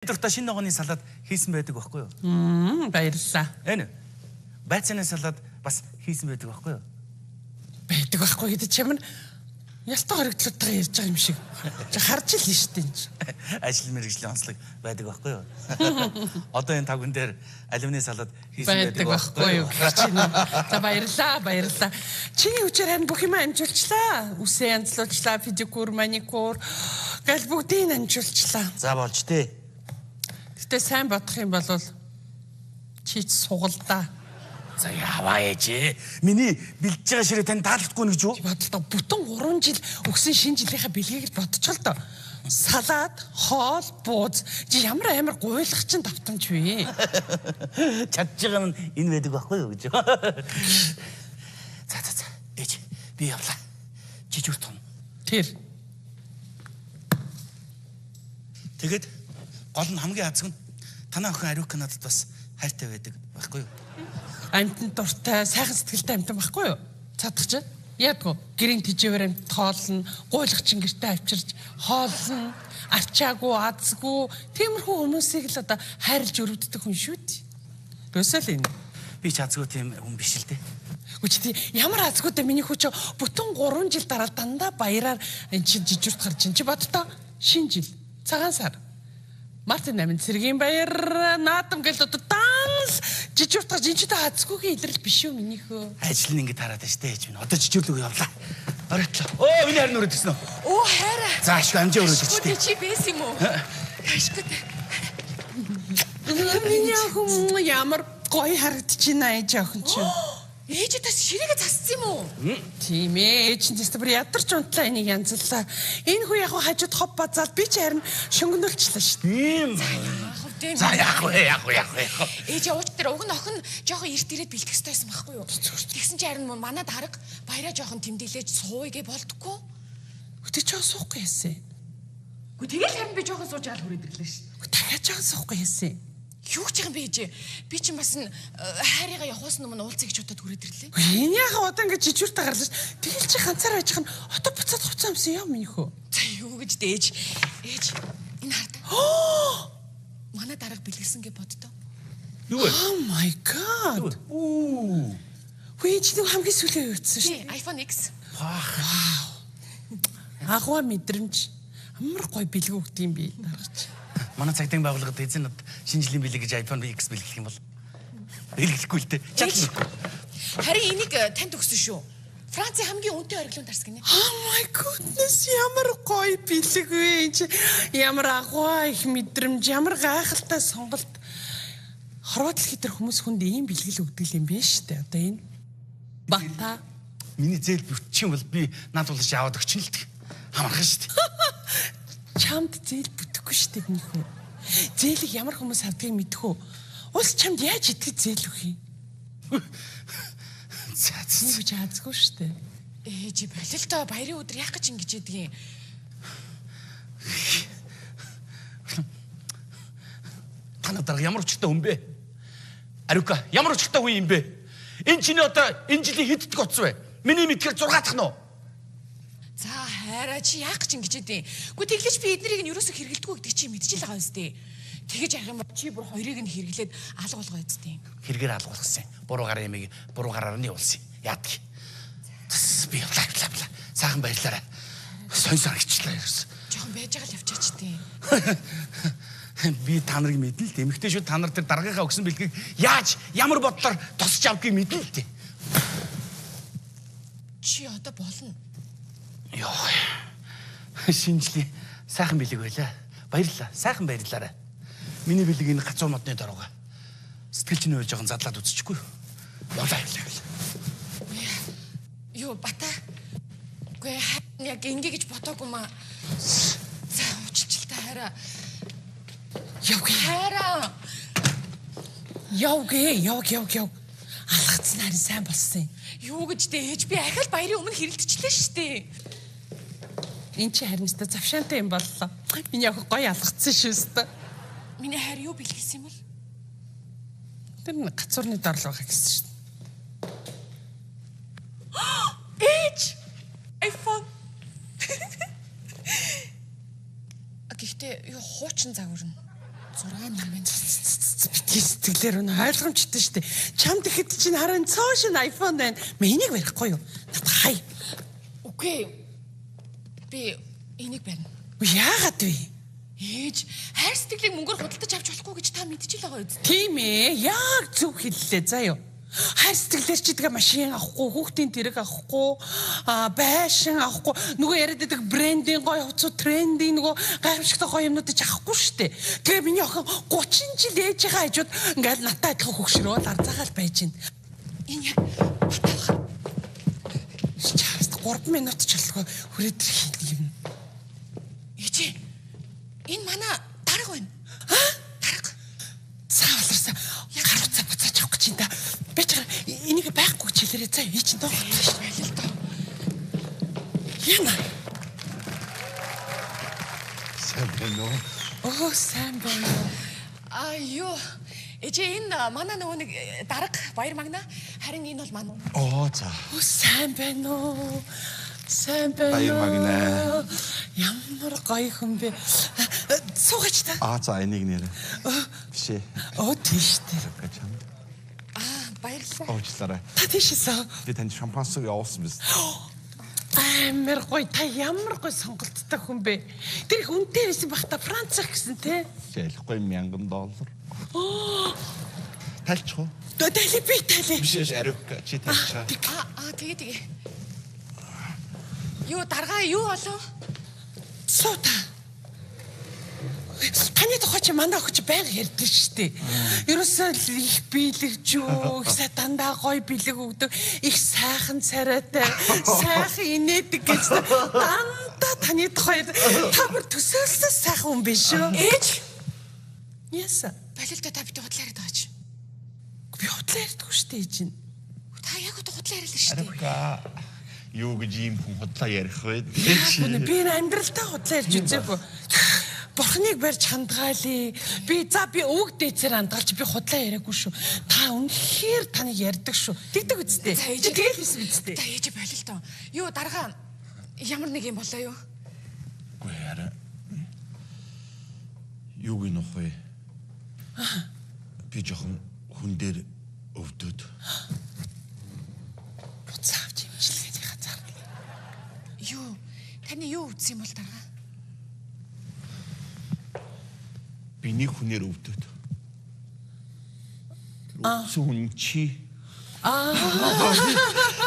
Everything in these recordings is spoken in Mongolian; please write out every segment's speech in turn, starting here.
Дуртай шинэ ногооны салаад хийсэн байдаг байхгүй юу? Баярлалаа. Энэ байцааны салаад бас хийсэн байдаг байхгүй юу? Байдаг байхгүй гэдэг чамд ялтаа хоригдлуудтайгаа ярьж байгаа юм шиг. Харж ил нь штэ энэ. Ажил мэргэжлийн онцлог байдаг байхгүй юу? Одоо энэ тавган дээр аливны салаад хийсэн байдаг байхгүй юу? За баярлалаа. Чиний хүчээр харин бүх юм амжуулчлаа. Үсээ янзлуулчлаа, педикюр, маникюр гал бүгдийг амжуулчлаа. За болж тээ. Гэтэ сайн бодох юм бол чи ч сугалдаа. За яваа ээжээ. Миний бэлдэж байгаа ширээ тань таалагдгүй нэг юу? Бодлоо бүтэн 3 жил өгсөн шинэ жилийнхаа бэлгийг л бодчихол доо. Салаад, хоол, бууз. Чи ямар амар гуйлах чинь давтамж вэ? Чадж байгаа нь энэ байдаг байхгүй юу гэж. За. Ээж би явлаа. Чи зүрт том. Тэр. Тэгэд гол нь хамгийн азг нь танаа охин Ариука надад бас хайртай байдаг байхгүй юу? Амтнд дуртай, сайхан сэтгэлтэй амтан байхгүй юу? Цадагч. Яадгүй гэрийн тижээвэр амт тоолно, гуйлах чин гэртээ авчирч, хоолно, арчаагүй, азгүй, тиймэрхүү хүмүүсийг л одоо хайрлж өрөвддөг хүн шүү дээ. Өсөл энэ. Би ч азгүй тийм хүн биш л дээ. Үгүй ямар азгүй дээ миний хүч бүтэн 3 жил дараа дандаа баяраар энэ чинь жижигт гарч ин чи бодтоо шинэ жил, цагаан сар. Мартин амин цэргийн баяр наадам гэлд одоо данс жижигт гарч ин чи та азгүйгийн илрэл биш үү минийхөө. Ажил нь ингэ тараад байна штэ ээж минь. Одоо жижиглүү явлаа. Оройлоо. Оо миний харин өрөөд гисэн үү? Оо хайраа. За ашиг амжаа өрөөд чи. Чи бэс юм уу? Ашиг. Миний охин ямар гоё харагдчихна ээж охин чи. Ээж тас ширээгээ зассан юм уу? Тийм ээ, ээж чинь тест бүр ядарч унтлаа энийг янзлаа. Энэ хүү яг хажууд хоп базаад би ч харин шөнгөнөлчлээ шүү Тийм. дээ. За яах вэ? Ээж ууч дээр уг нь охин жоохон эрт ирээд бэлтгэх ёстой байсан байхгүй юу? Тэгсэн чи харин манай дарга баяраа жоохон тэмдэглээж сууйгээ болдгоо. Өтөж жоохон суухгүй яасан. Гэхдээ тэгэл харин би жоохон сууж аал хүрээд ирлээ шүү. Дахиад жоохон суухгүй яасан. Юу ч юм бэ ээж. Би чинь бас хайрыгаа явахаас өмнө уулзъя гэж бодоод хүрээд ирлээ. Энэ яхаа одоо ингэж жижигтэй гарлаа ш. Тэгэл чи ганцаар байж хань одоо буцаад хуцаа юмсан яа минийхөө. За юу гэж дээж. Ээж энэ хард. Манай дарга бэлгэлсэн гэж боддоо. Юу вэ? Oh my god. Оо. Хөөе чи хамгийн сүүлийн үйтсэн ш. iPhone X. Вау. Агуу мэдрэмж. Амар гоё бэлэг өгдөг юм би даргач. Манай цагдаагийн байгууллагад эзэн над шинэ жилийн бэлэг гэж iPhone X бэлгэлэх юм бол бэлгэлэхгүй л дээ. Чадна. Харин энийг танд өгсөн шүү. Францын хамгийн өндөр ориглон дарс гинэ. Oh my goodness, ямар гоё бэлэг вэ. Ямар агуу их мэдрэмж, ямар гайхалтай сонголт. Хорвоо дэлхий дээр хүмүүс хүнд ийм бэлгэл өгдөг юм байна шүү дээ. Одоо энэ бата миний зээл бүтчих юм бол би над тулж яваад өгч нь л тэг. Хамархан шүү дээ. Чамд зээл бүтэхгүй шүү дээ минийхүү. Зээлийг ямар хүмүүс авдгийг мэдэх үү? Ус чамд яаж итгэж зээл өгөх юм? Юу гэж азгүй шүү дээ. Ээж болилтоо баярын өдөр яах гэж ингэж яадаг юм? Танаа дарга ямар учиртай хүн бэ? Ариука ямар учиртай хүн юм бэ? Энэ чиний одоо энэ жилийн хэд дэх оц вэ? Миний мэдхээр 6 дахь нь уу? За хайраа чи яах гэж ингэж яадаг юм? Гэхдээ тэглэж би эднэрийг нь юусоо хэргэлдэггүй гэдэг чи мэдчихэл байгаа юм зү. Тэгэж ярих юм бол чи бүр хоёрыг нь хэрглээд алга болгоо эцтэй. Хэрэгээр алгуулсан. Буруу гараа ямиг буруу гараар нь явуулсан. Яадаг. Би явлаа. Сайхан баярлаарай. Сонь гिचлээ ерөөс. Жохон байж байгаа л явчаач тий. Би та нарыг мэднэ л дээ. Эмэгтэй шүү та нар тэр даргийнхаа өгсөн бэлгийг яаж ямар бодлоор тосч авдгийг мэднэ л дээ. Чи одоо болно. Йоо. Шинжлээ. Сайхан бэлэг байлаа. Баярлалаа. Сайхан баярлаарай. Миний бэлэг энэ гацуу модны дорога. Сэтгэл чинь өөр жоохон задлаад үзчихгүй. Болоо. Юу бата. Гүй яг ингэ гэж ботоогүй маа. За уучлалтай хайраа. Яв. Алгацсан харин сайн болсон юм. Юу гэж дээж би ахаал баярын өмнө хэрэлдчихлээ шүү дээ. Энд чи харин өстө завшаантай юм боллоо. Миний охин гоё алгацсан шүү өстө. Миний хайр юу бэлгэлсэн юм бол? Тэр гацуурны дорлоо гэсэн шүү дээ. Ээж! iPhone. Гэхдээ юу хуучин загварна. Битгий сэтгэлээр өнө ойлгомжтой шүү дээ. Чамд ихэд чинь харин цоошин iPhone байна. Энийг барихгүй юу? Над хай. Үгүй. Би энийг барина. Яагаад вэ? Ээж, хайр сэтгэлийг мөнгөөр худалдаж авч болохгүй гэж та мэдчихэл байгаа үст. Тийм ээ. Яг зөв хэллээ. За юу. Хайр сэтгэлээр чи тэгээ машин авахгүй, хүүхдийн тэрэг авахгүй, байшин авахгүй, нөгөө яриад байдаг брендинг гоё хувцас, трендинг нөгөө гайхамшигтай гоё юмнуудыг авахгүй штэ. Тэгээ миний охин 30 жил ээжийнхээ хажууд ингээл натаа адилхан хөгшрөөл арзаагаал байж байна. Энэ яг баталгаа. Чаас 3 минут ч болтгоо хүрээд ирэх юм. Ээж, энэ манай дарга байна. Дарга. Цааваларсаа гаруцаа буцаач авах гэж энэ. Би ч энийг байхгүй гэж хэлээрээ цаа ий чинь доо. Байл л доо. Яна. Сайн байна уу? Оо сайн байна. Юу. Ээж энэ манай нөгөө нэг дарга баяр магна. Харин энэ бол манай. Оо за. Оо сайн байна уу? Сайн байна. Баяр магна. Ямар гоё хүн бэ? Суугач та. За энийг нэрэ. Биш ээ. Оо тийш дээ. Баярлалаа. Уучлаарай. Та тийшээсээ. Би танд шампансыг явуулсан биз. Амар гоё. Та ямар гоё сонголттой хүн бэ? Тэр их үнэтэй байсан бах та Францах гэсэн те. Ялахгүй $1000. Тайлчих уу? Дали би тали. Биш ээ, ариук чи тайлчаа. Тэгээ. Юу даргаа юу болов? Суута. Таны тухай чи манай охин чи байнга ярьдаг шүү дээ. Ерөөсөө л их биелэгж юу, их дандаа гоё бэлэг өгдөг, их сайхан царайтай, сайхан инээдэг гэж дандаа таны тухай та бүр төсөөлсөн сайхан хүн биш үү? Ээж. Яса. Болилдоо та битээ худлаа яриад байгаа чи. Би худлаа ярьдаг шүү дээ чинь. Та яг худлаа яриад л шүү дээ. Ариука. Юу гэж ийм хүн худлаа ярих вэ? Би амьдралтаа худлаа ярьж үзээгүй. Бурхныг барьж хандгаалээ. Би өвөг дээцээр хандгаалч би худлаа яриаггүй шүү. Та үнэхээр таныг ярьдаг шүү. Тэгдэг үсттэй. Тэгэл хэлсэн үсттэй. Та ээж болилдоо. Юу даргаа ямар нэг юм болоо юу? Үгүй яара. Юуг нөх вэ? Би жоохон хүн дээр өвдөд. Буцаавч имчилгээний газар. Юу? Таны юу үтсэн юм бол даргаа? Би нэг хүнээр өвдөд. Сүн чи.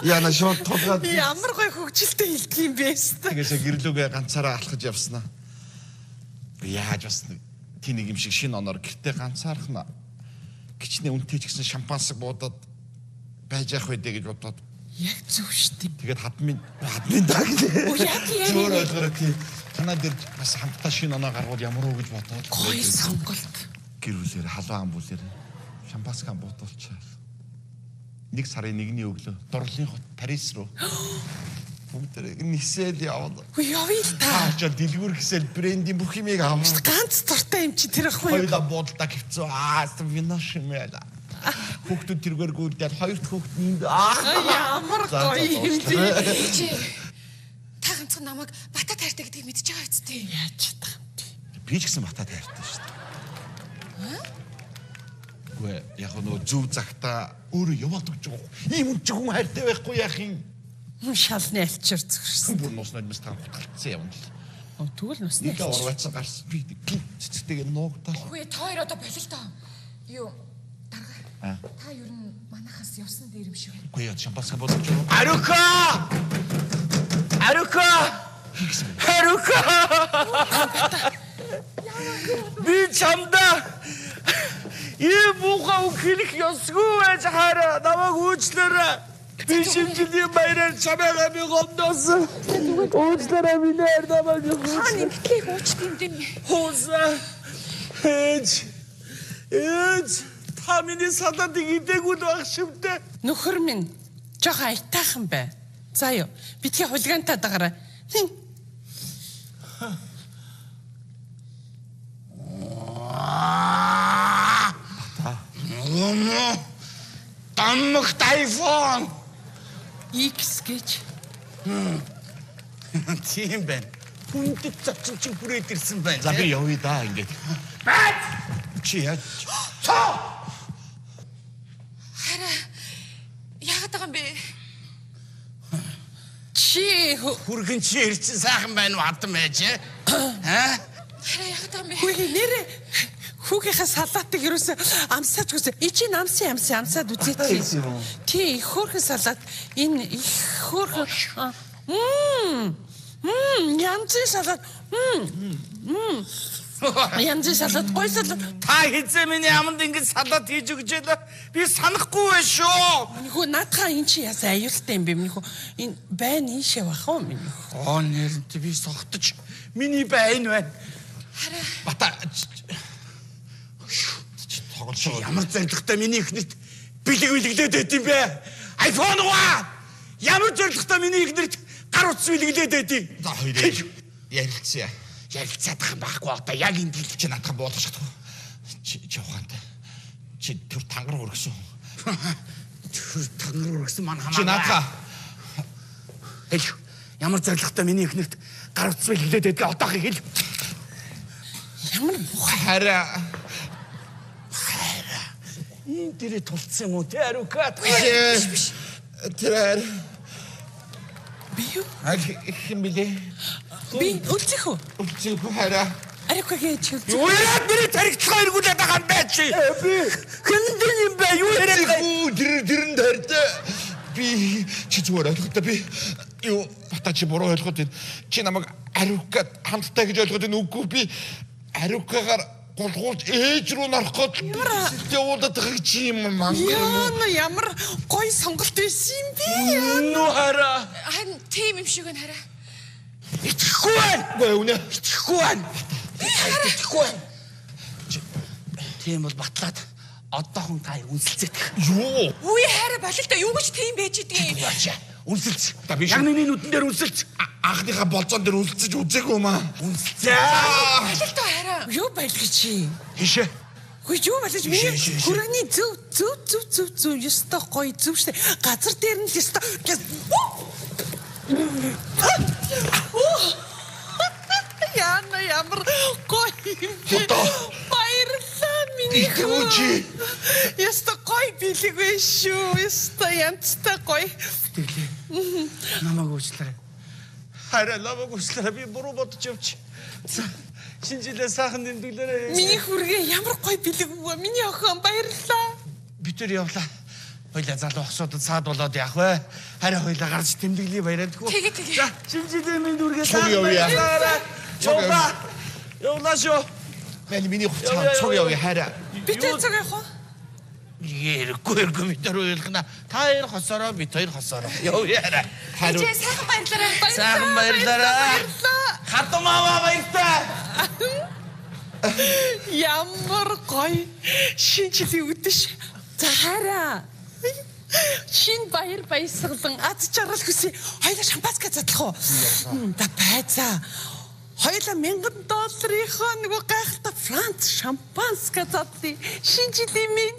Яна шот толгойд. Ямар гоё хөгжилтэй хэлдэг юм бэ? Тэгээсээ гэрлүүгээ ганцаараа алхаж явснаа. Би яаж бас тэнийг юм шиг шинэ оноор гэртээ ганцаархна. Гичнээ үнтэй ч гэсэн шампансаг буудаад байж явах байдэ гэж бодоод. Яг зөв штеп. Тэгээд хадмын даа гэлээ. Яг яа. Зөөр ойлгороо тий. Танаа дээр бас хамтдаа шинэ оноо гаргууд ямар уу гэж бодоод. Гоё сонголт. Гэр бүлээр халуун бүлээр шампанскаа буудуулчаа. 1 сарын 1-ний өглөө дурлалын хот Парис руу. Бүгдээ нисэл яваад. Явъя л та. Ачаа дэлгүүр гэсэл брендийн бүх юмыг аваад. Ганц дуртай юм чи тэр ахгүй юу? Хоёулаа буудалдаа хэвцүү. Вино шимэла. Хүүхдүүд тэргээр гүйдэл хоёр хүүхд нь Ямар гоё юм бэ? Ээж. Та ганцхан намайг бата таартай гэдгийг мэдчихэж байгаа үсттэй. Яаж чадах юм бэ? би ч гэсэн батад хайртай шүү дээ. Гүй яг нөө зөв цагта өөрөө яваад өгч байгаа. Ийм үн чи хүн хайртай байхгүй яах юм? Шалны альчир зүгшсэн. Бүр нуснаад мэс тань хутгалцсан юм л. Тэгвэл нусны Нэг урвацсан гарсан би цэцтэйг нуугдал. Үгүй та хоёр одоо болилдоо. Юу дарга. Та ер нь манахаас явсан дээр юм шиг байна. Үгүй яа шампанска бодож юу? Арука! Би чамда ийм муухай өгөх ёсгүй байж хараа намайг уучлаарай. Би шимжилийн баяраар чамайгаа би гомдоосон. Уучлаарай минь намайг уучлаарай. Та нэмтлийг уучт юм дэм. Хөөсөө. Ээж та миний садад идэггүй байх шивдэ. Нөхөр минь жоохон айтаахан бай. За юу, битгий хулигантай дагараа. Таммах iPhone. X гэж. Тийм байна. Хүндэт цочин чи хүрээд ирсэн байна. За би явъя да ингээд. Бат! Чи яаж? Хараа яагаад байгаа юм бэ? Чи Хүргэн чи ирсэн сайхан байна уу хатан байж аа? Хараа яагаад байгаа юм бэ? хүү нэрээ хүүгийнхаа салаатыг юусэн амсаач үгүй. Ичийн амсаад үзээ чи. Тий, их хөөрхөн салаат. Энэ их хөөрхөн янзын салаат. Янзын салаат гой салаат. Та хизээ миний аманд ингэж салаад хийж өгч байлаа. Би санахгүй байх шүү. Минийхүү наадхаа эн чи ясаа аюултай юм бэ минийхүү. Энэ байн ийшээ бах уу минийхүү. Оо нэрнт би согтож миний байн байна. Хараа Бата тоглож байгаа. Ямар зоригтой миний ихнэрт бэлгэлээд байт юм бэ? iPhone уу? Ямар зоригтой миний ихнэрт гар утас бэлгэлээд байт юм. За хоёроо ярилцъя. Ярилцаад байгаа байхгүй одоо яг энэ тэл Чи надхан буулгах шатгүй. Чи ухаантай. Чи төр тангар өргөсөн. тэр тангар өргөсөн маань хамаагүй. Чи надхан Хэл ямар зоригтой миний ихнэрт гар утас бэлгэлээд байдгаа одоохыг хэл. Ямар хараа Энэ дэрэ тулцсан юм уу те арукат. тэр би юу? хин билээ. Би үлцэх үү? Чи хараа Арiko гэж үлцэх. Юу яриад нэрийг таригтлахаа эргүүлээд байгаа юм бэ чи? Би хэндэн юм бэ? Юу яриад дэрэн дэрдэ. Би чи зүгээр ойлгохдоо би юу бата чи буруу ойлгоод байна. Чи намайг ариукад хамттай гэж ойлгоод байна үгүй би ариукагаар голгуулж ээж рүү нарах гээд явуулаад байгаа чи юм мангар. Ямар гой сонголт байсан юм бэ? Нүү хараа. харин тийм юм шиг байна хараа. Итгэхгүй байна. Гүй үнэ. Итгэхгүй байна. Итгэхгүй байна. Тийм бол батлаад одоохон та үнсэлцэх. Юу? Үе хараа болол та юу гэж тийм байж идэгий. Яачаа. Үнсэлц. Та биш. Яг миний нүдэн дээр үнсэлц. Анхныхаа болцоон дээр үлдсэж үзээгүй маа. Үнсэлцээ. Болол та хараа. Юу байлгүй чи? Хишээ. Хөөе юу байлж миний хүрээний зөв ёстой гоё зөв штэ. Газар дээр нь л ёстой. Яна ямар гоё юм. Баярлалаа миний Икүүчи. Яста гоё билэг вэ шүү. Яста янцтай гоё. Тэглээ. Намайг уучлаарай. Хараа намайг уучлаарай. Би буруу бодож явчих. Шинжилгээ сайхан тэмдэглээрэй. Миний хүргээ ямар гоё билэг вэ? Миний охин баярлалаа. Бид төр явлаа. Хойлоо залуу хосуудад саад болоод явах вэ? Хараа хойлоо гарч тэмдэглэе баярандгүй. Тэгээ. За, шинжилгээ минь дүргээ Цуг явъя. Чоба. Явлаа шүү. Мэл миний хуцаа цуг явъя хараа. Би тэр цаг явах уу? Эргүй бид нар уйлгана. Та хоёр хосороо бид хоёр хосороо. Явъя. Чи сайхан баярлаарай. Сайхан баярлаарай. Хатамаа баяртай. Ямар гоё шинжлэх үдэш. За хараа. Шин баяр баясгалан аз жаргал хүсье. Хоёлаа шампанскэ задлах уу? Да байцаа. Хоёлаа $1000-ийнхоо нөгөө гайхалтай Франц шампанскэ задлаа. Шинжлэх минь.